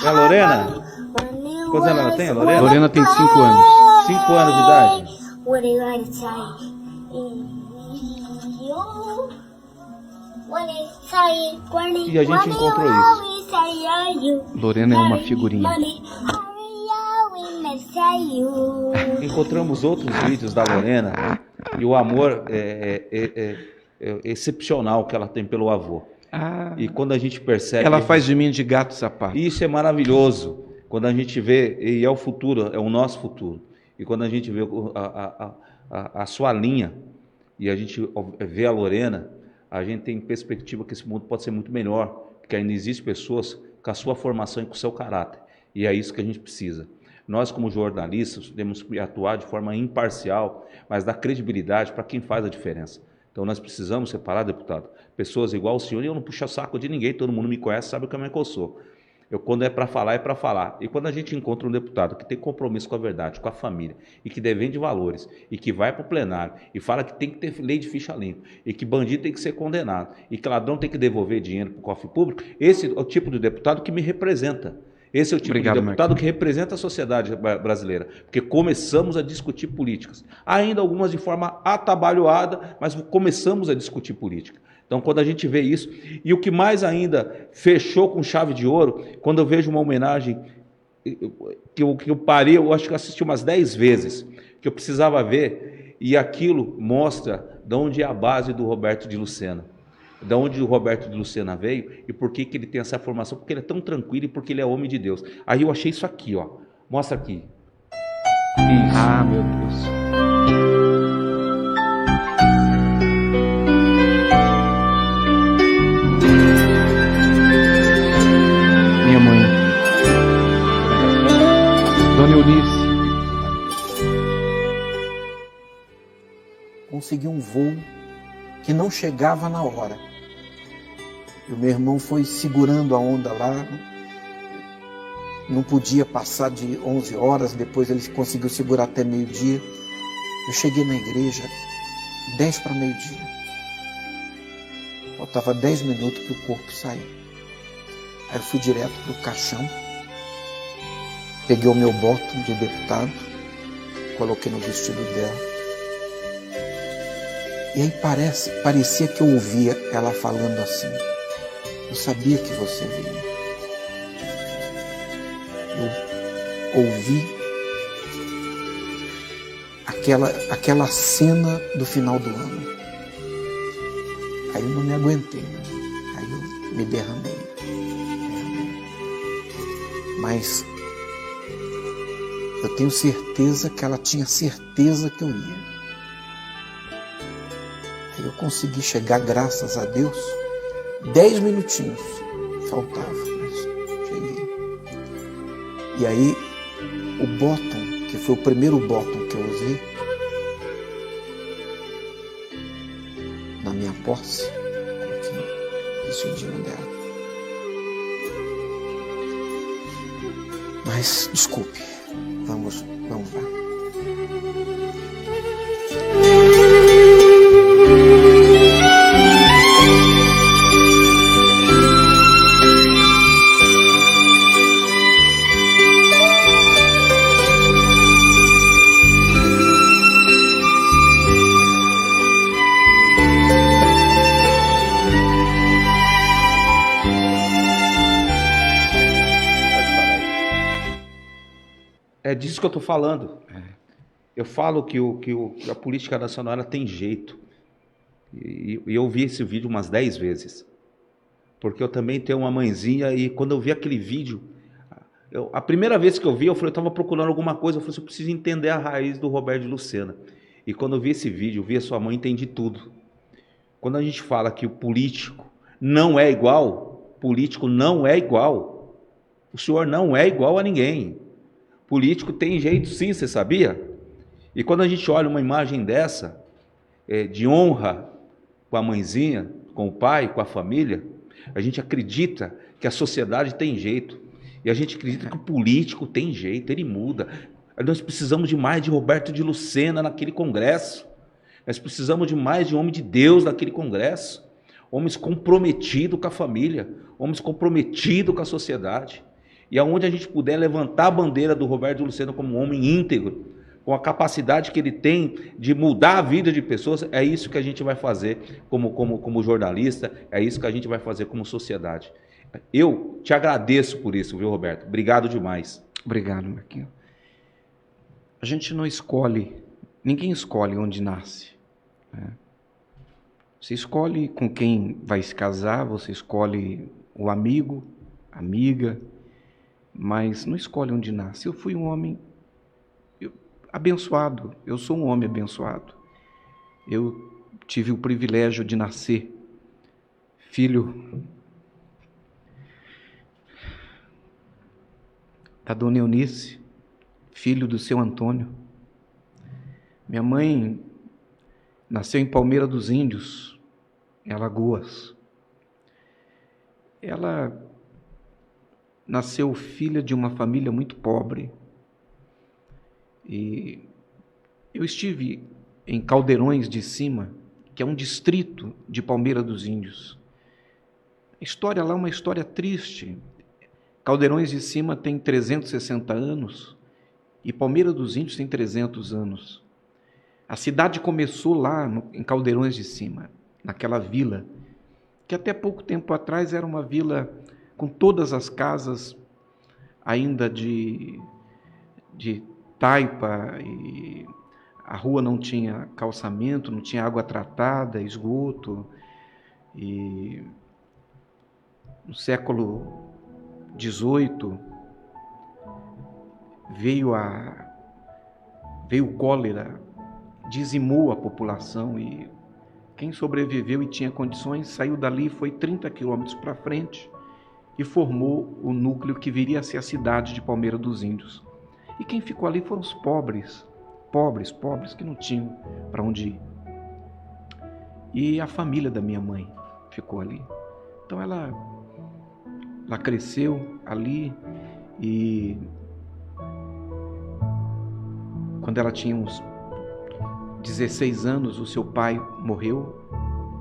É a Lorena? Quantos anos ela tem, a Lorena? Lorena tem 5 anos. 5 anos de idade. E a gente encontrou isso. Lorena é uma figurinha. Encontramos outros vídeos da Lorena e o amor é excepcional que ela tem pelo avô. E quando a gente percebe... Ela faz de mim de gato sapato. Isso é maravilhoso. Quando a gente vê, e é o futuro, é o nosso futuro. E quando a gente vê a sua linha e a gente vê a Lorena, a gente tem perspectiva que esse mundo pode ser muito melhor, porque ainda existem pessoas com a sua formação e com o seu caráter. E é isso que a gente precisa. Nós, como jornalistas, temos que atuar de forma imparcial, mas dar credibilidade para quem faz a diferença. Então nós precisamos separar, deputado, pessoas igual o senhor, e eu não puxo saco de ninguém, todo mundo me conhece, sabe como é que eu sou. Quando é para falar, é para falar. E quando a gente encontra um deputado que tem compromisso com a verdade, com a família, e que defende valores, e que vai para o plenário, e fala que tem que ter lei de ficha limpa, e que bandido tem que ser condenado, e que ladrão tem que devolver dinheiro para o cofre público, esse é o tipo de deputado que me representa. Esse é o tipo de deputado que representa a sociedade brasileira, porque começamos a discutir políticas, ainda algumas de forma atabalhoada, mas começamos a discutir política. Então, quando a gente vê isso, e o que mais ainda fechou com chave de ouro, quando eu vejo uma homenagem que eu parei, eu acho que eu assisti umas 10 vezes, que eu precisava ver, e aquilo mostra de onde é a base do Roberto de Lucena. De onde o Roberto de Lucena veio e por que ele tem essa formação, porque ele é tão tranquilo e porque ele é homem de Deus. Aí eu achei isso aqui, ó. Mostra aqui. Isso. Ah, meu Deus. Minha mãe. Dona Eunice. Consegui um voo que não chegava na hora. E o meu irmão foi segurando a onda lá, não podia passar de 11 horas, depois ele conseguiu segurar até meio-dia. Eu cheguei na igreja 10 para meio-dia. Faltava 10 minutos para o corpo sair. Aí eu fui direto para o caixão, peguei o meu bottom de deputado, coloquei no vestido dela. E aí parecia que eu ouvia ela falando assim: eu sabia que você vinha. Eu ouvi aquela cena do final do ano. Aí eu não me aguentei, né? Aí eu me derramei. Mas eu tenho certeza que ela tinha certeza que eu ia. Aí eu consegui chegar, graças a Deus, 10 minutinhos faltava, mas cheguei. E aí o bottom, que foi o primeiro bottom que eu usei na minha posse, coloquei o vestidinho dela. Mas desculpe, vamos lá. É disso que eu estou falando. Eu falo que a política nacional ela tem jeito. E eu vi esse vídeo umas 10 vezes. Porque eu também tenho uma mãezinha e quando eu vi aquele vídeo, a primeira vez que eu vi, eu estava procurando alguma coisa, eu falei assim, eu preciso entender a raiz do Roberto de Lucena. E quando eu vi esse vídeo, eu vi a sua mãe, entendi tudo. Quando a gente fala que o político não é igual, político não é igual. O senhor não é igual a ninguém. Político tem jeito sim, você sabia? E quando a gente olha uma imagem dessa, de honra com a mãezinha, com o pai, com a família, a gente acredita que a sociedade tem jeito. E a gente acredita que o político tem jeito, ele muda. Nós precisamos de mais de Roberto de Lucena naquele congresso. Nós precisamos de mais de homem de Deus naquele congresso. Homens comprometidos com a família, homens comprometidos com a sociedade. E aonde a gente puder levantar a bandeira do Roberto de Lucena como um homem íntegro, com a capacidade que ele tem de mudar a vida de pessoas, é isso que a gente vai fazer como jornalista, é isso que a gente vai fazer como sociedade. Eu te agradeço por isso, viu, Roberto? Obrigado demais. Obrigado, Marquinhos. A gente não escolhe, ninguém escolhe onde nasce, né? Você escolhe com quem vai se casar, você escolhe o amigo, amiga, mas não escolhe onde nasce. Eu fui um homem abençoado, eu sou um homem abençoado. Eu tive o privilégio de nascer filho da dona Eunice, filho do seu Antônio. Minha mãe nasceu em Palmeira dos Índios, em Alagoas. Ela nasceu filha de uma família muito pobre. E eu estive em Caldeirões de Cima, que é um distrito de Palmeira dos Índios. A história lá é uma história triste. Caldeirões de Cima tem 360 anos e Palmeira dos Índios tem 300 anos. A cidade começou lá em Caldeirões de Cima, naquela vila, que até pouco tempo atrás era uma vila com todas as casas ainda de taipa, e a rua não tinha calçamento, não tinha água tratada, esgoto. E no século XVIII veio o cólera, dizimou a população, e quem sobreviveu e tinha condições saiu dali e foi 30 quilômetros para frente e formou o núcleo que viria a ser a cidade de Palmeira dos Índios. E quem ficou ali foram os pobres que não tinham para onde ir. E a família da minha mãe ficou ali. Então ela cresceu ali, e quando ela tinha uns 16 anos, o seu pai morreu,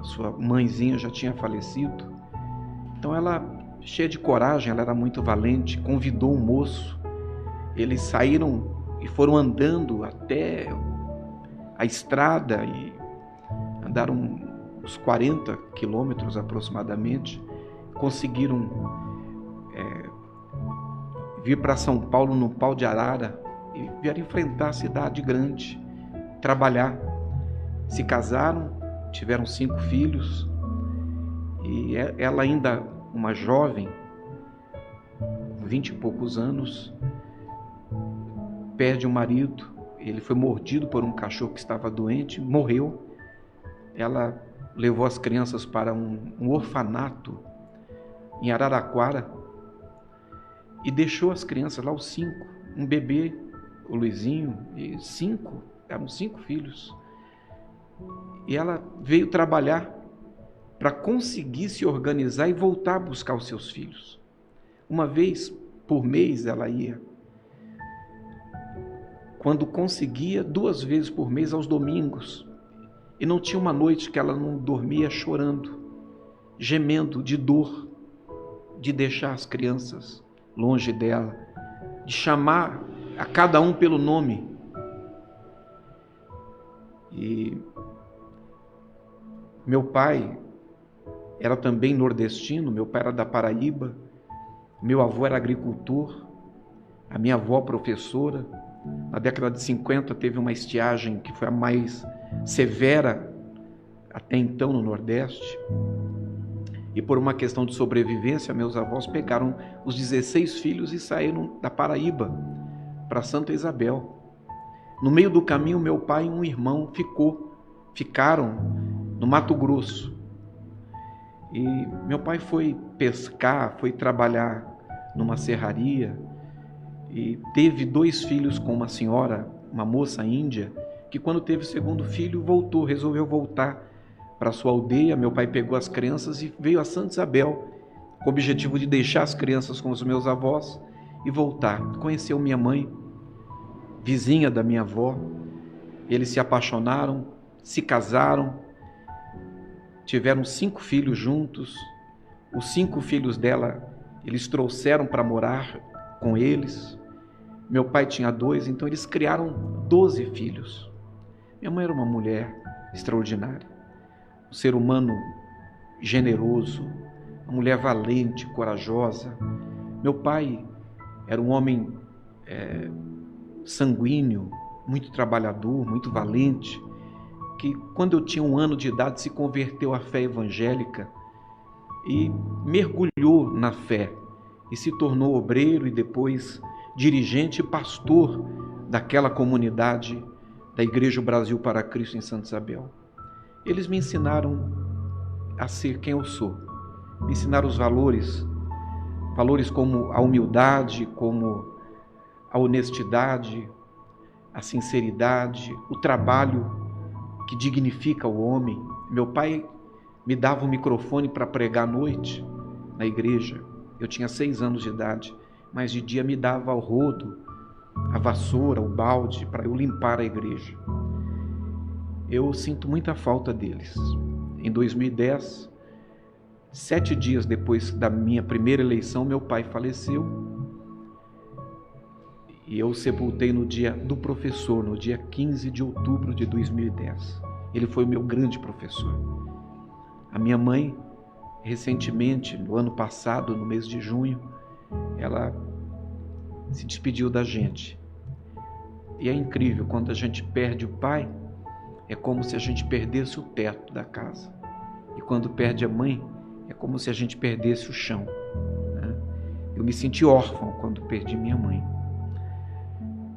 a sua mãezinha já tinha falecido. Então ela, cheia de coragem, ela era muito valente, convidou um moço. Eles saíram e foram andando até a estrada e andaram uns 40 quilômetros aproximadamente. Conseguiram vir para São Paulo num pau de arara e vieram enfrentar a cidade grande, trabalhar. Se casaram, tiveram 5 filhos, e ela ainda uma jovem, 20 e poucos anos, perde o marido. Ele foi mordido por um cachorro que estava doente, morreu. Ela levou as crianças para um orfanato em Araraquara e deixou as crianças lá, os 5, um bebê, o Luizinho, e 5, eram 5 filhos. E ela veio trabalhar para conseguir se organizar e voltar a buscar os seus filhos. Uma vez por mês ela ia. Quando conseguia, 2 vezes por mês, aos domingos. E não tinha uma noite que ela não dormia chorando, gemendo de dor, de deixar as crianças longe dela, de chamar a cada um pelo nome. E meu pai era também nordestino, meu pai era da Paraíba, meu avô era agricultor, a minha avó professora. Na década de 50 teve uma estiagem que foi a mais severa até então no Nordeste. E por uma questão de sobrevivência, meus avós pegaram os 16 filhos e saíram da Paraíba para Santa Isabel. No meio do caminho, meu pai e um irmão ficaram no Mato Grosso. E meu pai foi pescar, foi trabalhar numa serraria, e teve 2 filhos com uma senhora, uma moça índia, que quando teve o segundo filho, resolveu voltar para sua aldeia. Meu pai pegou as crianças e veio a Santa Isabel, com o objetivo de deixar as crianças com os meus avós e voltar. Conheceu minha mãe, vizinha da minha avó. Eles se apaixonaram, se casaram, tiveram 5 filhos juntos. Os 5 filhos dela, eles trouxeram para morar com eles. Meu pai tinha 2, então eles criaram 12 filhos. Minha mãe era uma mulher extraordinária, um ser humano generoso, uma mulher valente, corajosa. Meu pai era um homem sanguíneo, muito trabalhador, muito valente, que quando eu tinha 1 ano de idade se converteu à fé evangélica e mergulhou na fé e se tornou obreiro e depois dirigente e pastor daquela comunidade da Igreja Brasil para Cristo em Santa Isabel. Eles me ensinaram a ser quem eu sou, me ensinaram os valores como a humildade, como a honestidade, a sinceridade, o trabalho que dignifica o homem. Meu pai me dava um microfone para pregar à noite na igreja. Eu tinha 6 anos de idade, mas de dia me dava o rodo, a vassoura, o balde para eu limpar a igreja. Eu sinto muita falta deles. Em 2010, 7 dias depois da minha primeira eleição, meu pai faleceu. E eu o sepultei no dia do professor, no dia 15 de outubro de 2010. Ele foi o meu grande professor. A minha mãe, recentemente, no ano passado, no mês de junho, ela se despediu da gente. E é incrível, quando a gente perde o pai, é como se a gente perdesse o teto da casa. E quando perde a mãe, é como se a gente perdesse o chão, né? Eu me senti órfão quando perdi minha mãe.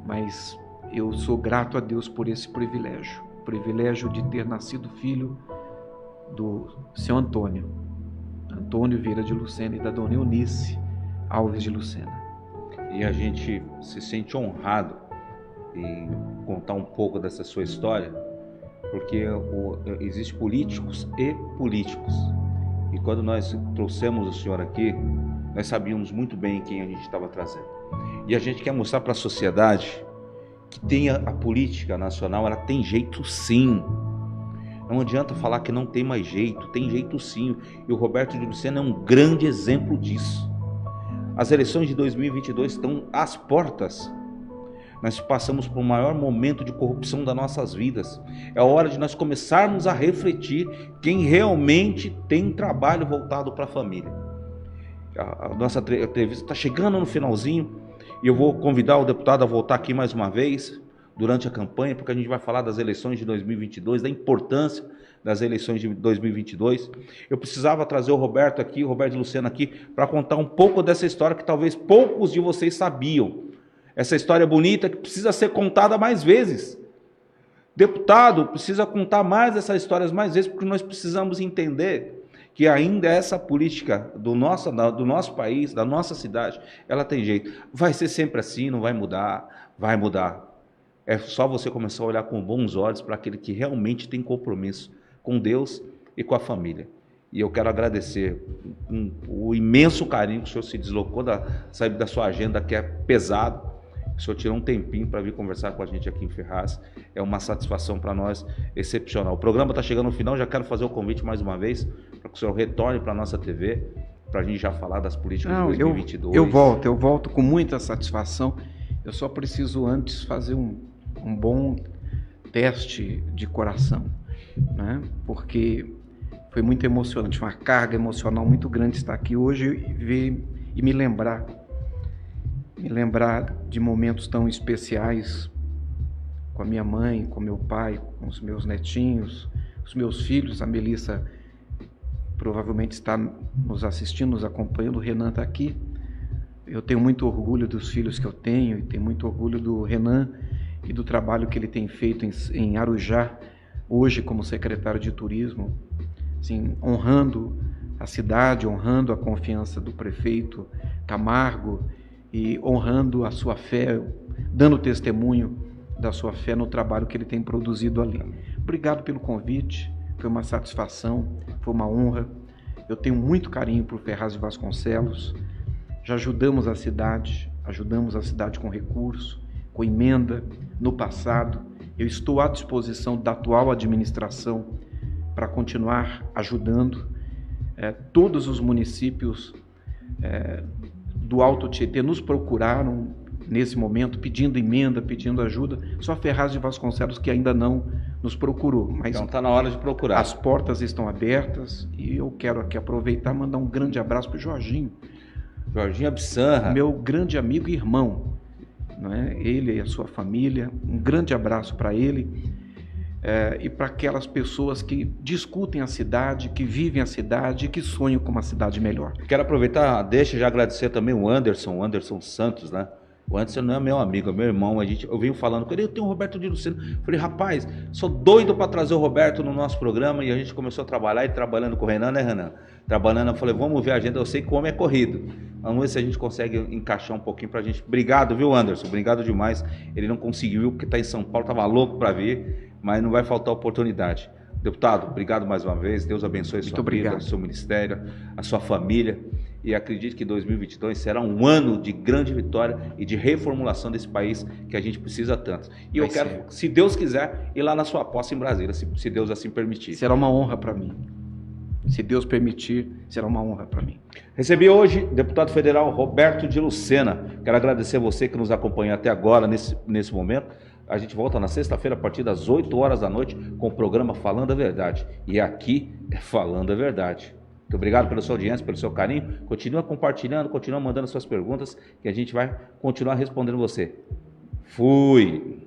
Mas eu sou grato a Deus por esse privilégio. O privilégio de ter nascido filho do seu Antônio Vieira de Lucena e da dona Eunice Alves de Lucena. E a gente se sente honrado em contar um pouco dessa sua história, porque existem políticos e políticos. E quando nós trouxemos o senhor aqui, nós sabíamos muito bem quem a gente estava trazendo. E a gente quer mostrar para a sociedade que a política nacional, ela tem jeito sim. Não adianta falar que não tem mais jeito, tem jeito sim. E o Roberto de Lucena é um grande exemplo disso. As eleições de 2022 estão às portas. Nós passamos por o maior momento de corrupção das nossas vidas. É hora de nós começarmos a refletir quem realmente tem trabalho voltado para a família. A nossa entrevista está chegando no finalzinho e eu vou convidar o deputado a voltar aqui mais uma vez durante a campanha, porque a gente vai falar das eleições de 2022, da importância das eleições de 2022. Eu precisava trazer o Roberto de Lucena aqui, para contar um pouco dessa história que talvez poucos de vocês sabiam. Essa história bonita que precisa ser contada mais vezes. Deputado, precisa contar mais essas histórias mais vezes, porque nós precisamos entender que ainda essa política do nosso país, da nossa cidade, ela tem jeito. Vai ser sempre assim, não vai mudar, vai mudar. É só você começar a olhar com bons olhos para aquele que realmente tem compromisso com Deus e com a família. E eu quero agradecer o imenso carinho que o senhor se deslocou, saiu da sua agenda, que é pesado. O senhor tirou um tempinho para vir conversar com a gente aqui em Ferraz. É uma satisfação para nós excepcional. O programa está chegando no final, já quero fazer o convite mais uma vez para que o senhor retorne para a nossa TV, para a gente já falar das políticas de 2022. Eu volto com muita satisfação. Eu só preciso antes fazer um bom teste de coração, né? Porque foi muito emocionante, uma carga emocional muito grande estar aqui hoje e me lembrar de momentos tão especiais com a minha mãe, com meu pai, com os meus netinhos, os meus filhos. A Melissa provavelmente está nos assistindo, nos acompanhando, o Renan está aqui. Eu tenho muito orgulho dos filhos que eu tenho e tenho muito orgulho do Renan e do trabalho que ele tem feito em Arujá, hoje como secretário de turismo, assim, honrando a cidade, honrando a confiança do prefeito Camargo e honrando a sua fé, dando testemunho da sua fé no trabalho que ele tem produzido ali. Obrigado pelo convite, foi uma satisfação, foi uma honra. Eu tenho muito carinho por Ferraz de Vasconcelos, já ajudamos a cidade com recurso, com emenda no passado. Eu estou à disposição da atual administração para continuar ajudando. Todos os municípios do Alto Tietê nos procuraram nesse momento, pedindo emenda, pedindo ajuda. Só Ferraz de Vasconcelos que ainda não nos procurou. Mas então está na hora de procurar. As portas estão abertas e eu quero aqui aproveitar e mandar um grande abraço para o Jorginho. Jorginho Absanra. Meu grande amigo e irmão. Não é? Ele e a sua família. Um grande abraço para ele. E para aquelas pessoas que discutem a cidade, que vivem a cidade e que sonham com uma cidade melhor. Quero aproveitar, deixa já agradecer também o Anderson Santos, né? O Anderson não é meu amigo, é meu irmão. Eu venho falando com ele, eu tenho o Roberto de Lucena. Falei, rapaz, sou doido para trazer o Roberto no nosso programa. E a gente começou a trabalhar, ele trabalhando com o Renan, né, Renan? Trabalhando, eu falei, vamos ver a agenda. Eu sei que o homem é corrido. Vamos ver se a gente consegue encaixar um pouquinho pra gente. Obrigado, viu, Anderson? Obrigado demais. Ele não conseguiu, porque tá em São Paulo, tava louco para vir, mas não vai faltar oportunidade. Deputado, obrigado mais uma vez. Deus abençoe a sua vida, o seu ministério, a sua família. E acredito que 2022 será um ano de grande vitória e de reformulação desse país que a gente precisa tanto. E eu quero, se Deus quiser, ir lá na sua posse em Brasília, se Deus assim permitir. Será uma honra para mim. Se Deus permitir, será uma honra para mim. Recebi hoje o deputado federal Roberto de Lucena. Quero agradecer a você que nos acompanhou até agora, nesse momento. A gente volta na sexta-feira a partir das 8 horas da noite com o programa Falando a Verdade. E aqui é Falando a Verdade. Muito obrigado pela sua audiência, pelo seu carinho. Continua compartilhando, continua mandando suas perguntas, que a gente vai continuar respondendo você. Fui!